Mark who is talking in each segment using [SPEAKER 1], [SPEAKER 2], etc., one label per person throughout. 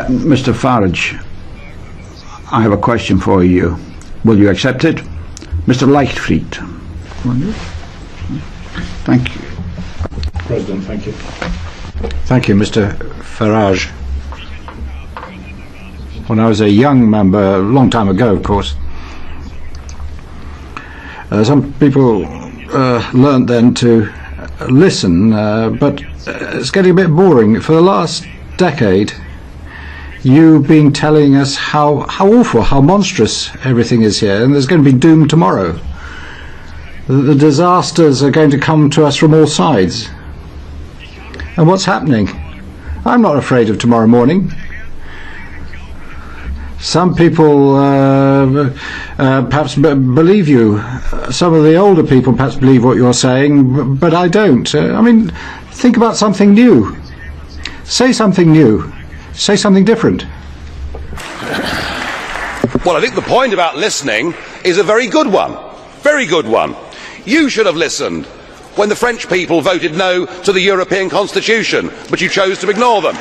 [SPEAKER 1] Mr. Farage, I have a question for you. Will you accept it? Mr. Leichtfried. Thank you.
[SPEAKER 2] President, thank you.
[SPEAKER 3] Thank you, Mr. Farage. When I was a young member, a long time ago, of course, some people learnt then to listen, but it's getting a bit boring. For the last decade, you've been telling us how awful, how monstrous everything is here, and there's going to be doom tomorrow. The disasters are going to come to us from all sides. And what's happening? I'm not afraid of tomorrow morning. Some people perhaps believe you. Some of the older people perhaps believe what you're saying, but I don't. I mean, think about something new. Say something new. Say something different.
[SPEAKER 4] Well, I think the point about listening is a very good one. Very good one. You should have listened when the French people voted no to the European Constitution, but you chose to ignore them.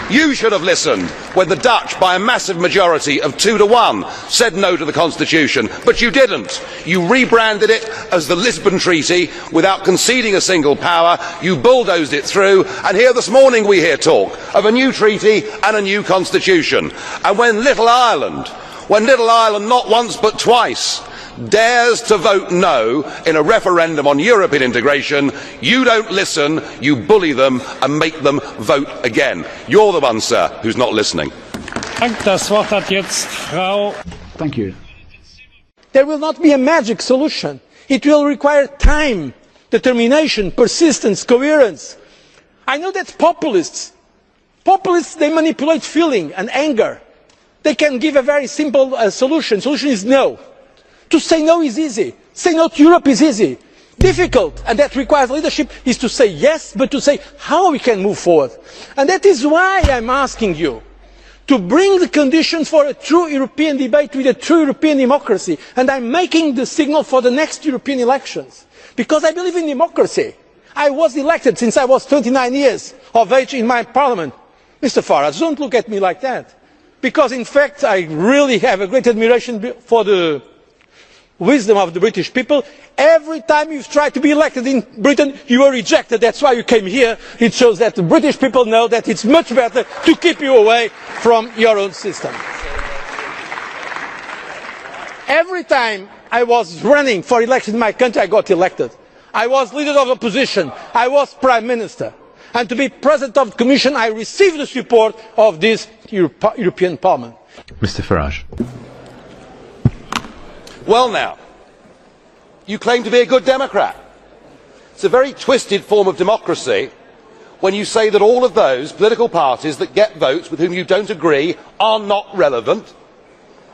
[SPEAKER 4] You should have listened when the Dutch, by a massive majority of 2-1, said no to the Constitution, but you didn't. You rebranded it as the Lisbon Treaty without conceding a single power. You bulldozed it through, and here this morning we hear talk of a new treaty and a new Constitution. And when Little Ireland not once but twice dares to vote no in a referendum on European integration, you don't listen, you bully them and make them vote again. You're the one, sir, who's not listening.
[SPEAKER 1] Thank you.
[SPEAKER 5] There will not be a magic solution. It will require time, determination, persistence, coherence. I know that populists, they manipulate feeling and anger. They can give a very simple solution. The solution is no. To say no is easy. Say no to Europe is easy. Difficult, and that requires leadership, is to say yes, but to say how we can move forward. And that is why I am asking you to bring the conditions for a true European debate with a true European democracy. And I am making the signal for the next European elections. Because I believe in democracy. I was elected since I was 29 years of age in my parliament. Mr. Farage, don't look at me like that. Because in fact I really have a great admiration for the wisdom of the British people. Every time you've tried to be elected in Britain, you were rejected. That's why you came here. It shows that the British people know that it's much better to keep you away from your own system. Every time I was running for election in my country, I got elected. I was leader of the opposition. I was prime minister. And to be president of the Commission, I received the support of this European Parliament.
[SPEAKER 6] Mr. Farage.
[SPEAKER 4] Well now, you claim to be a good Democrat. It's a very twisted form of democracy when you say that all of those political parties that get votes with whom you don't agree are not relevant.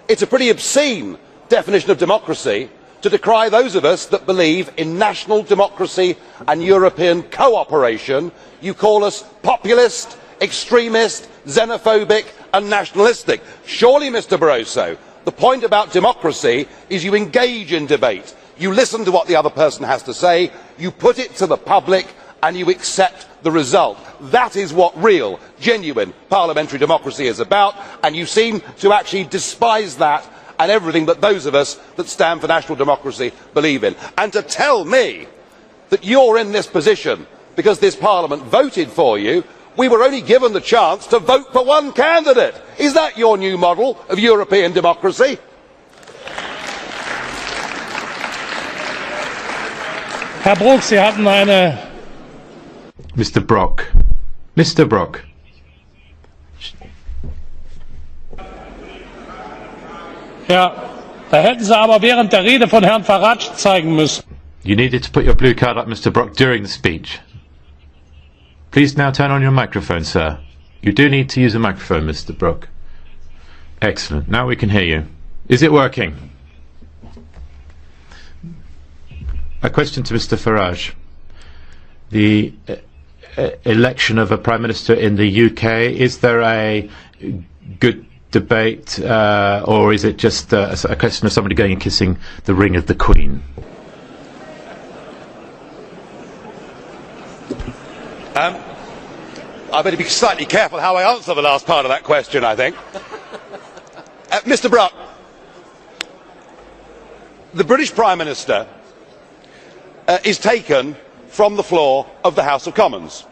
[SPEAKER 4] It's a pretty obscene definition of democracy to decry those of us that believe in national democracy and European cooperation. You call us populist, extremist, xenophobic and nationalistic. Surely, Mr. Barroso, the point about democracy is you engage in debate. You listen to what the other person has to say, you put it to the public and you accept the result. That is what real, genuine parliamentary democracy is about, and you seem to actually despise that and everything that those of us that stand for national democracy believe in. And to tell me that you're in this position because this Parliament voted for you, we were only given the chance to vote for one candidate. Is that your new model of European democracy?
[SPEAKER 2] Herr Brok, Sie hatten eine...
[SPEAKER 6] Mr. Brok. Mr. Brok.
[SPEAKER 2] Ja, da hätten Sie aber während der Rede von Herrn Farage zeigen müssen.
[SPEAKER 6] You needed to put your blue card up, Mr. Brok, during the speech. Please now turn on your microphone, sir. You do need to use a microphone, Mr. Brok. Excellent. Now we can hear you. Is it working? A question to Mr. Farage. The election of a Prime Minister in the UK, is there a good debate or is it just a question of somebody going and kissing the ring of the Queen?
[SPEAKER 4] I better be slightly careful how I answer the last part of that question, I think. Mr. Bruck, the British Prime Minister is taken from the floor of the House of Commons.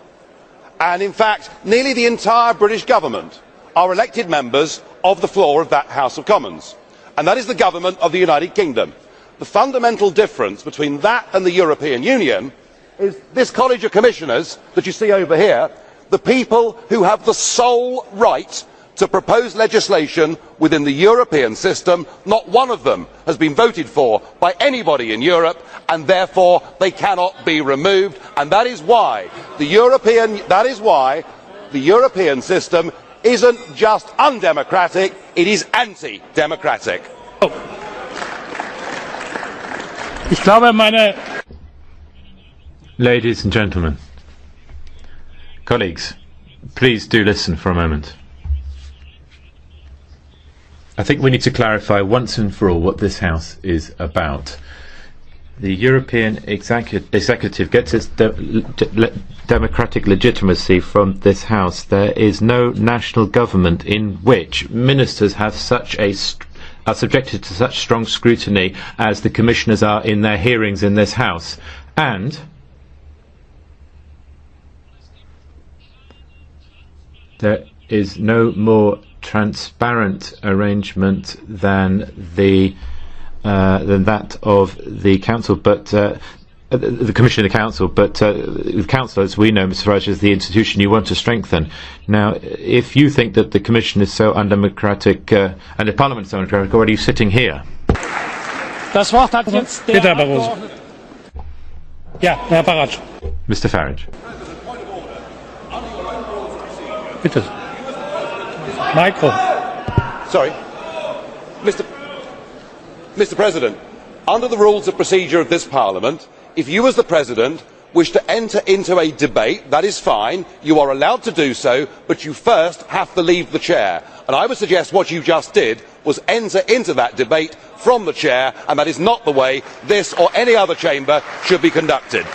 [SPEAKER 4] And in fact, nearly the entire British government are elected members of the floor of that House of Commons. And that is the government of the United Kingdom. The fundamental difference between that and the European Union is this College of Commissioners that you see over here, the people who have the sole right to propose legislation within the European system. Not one of them has been voted for by anybody in Europe, and therefore they cannot be removed. And that is why the European system isn't just undemocratic, it is anti-democratic.
[SPEAKER 6] Ladies and gentlemen, colleagues, please do listen for a moment. I think we need to clarify once and for all what this House is about. The European executive gets its democratic legitimacy from this House. There is no national government in which ministers have are subjected to such strong scrutiny as the commissioners are in their hearings in this House. And there is no more transparent arrangement than that of the Council, but the Commission and the Council. But the Council, as we know, Mr. Farage, is the institution you want to strengthen. Now, if you think that the Commission is so undemocratic and the Parliament is so undemocratic, why are you sitting here?
[SPEAKER 2] Das Wort hat jetzt der Herr Barroso. Ja, Herr Farage.
[SPEAKER 6] Mr. Farage.
[SPEAKER 2] Bitte. Micro.
[SPEAKER 4] Sorry. Mr. President, under the rules of procedure of this Parliament, if you as the President wish to enter into a debate, that is fine, you are allowed to do so, but you first have to leave the chair. And I would suggest what you just did was enter into that debate from the chair, and that is not the way this or any other chamber should be conducted.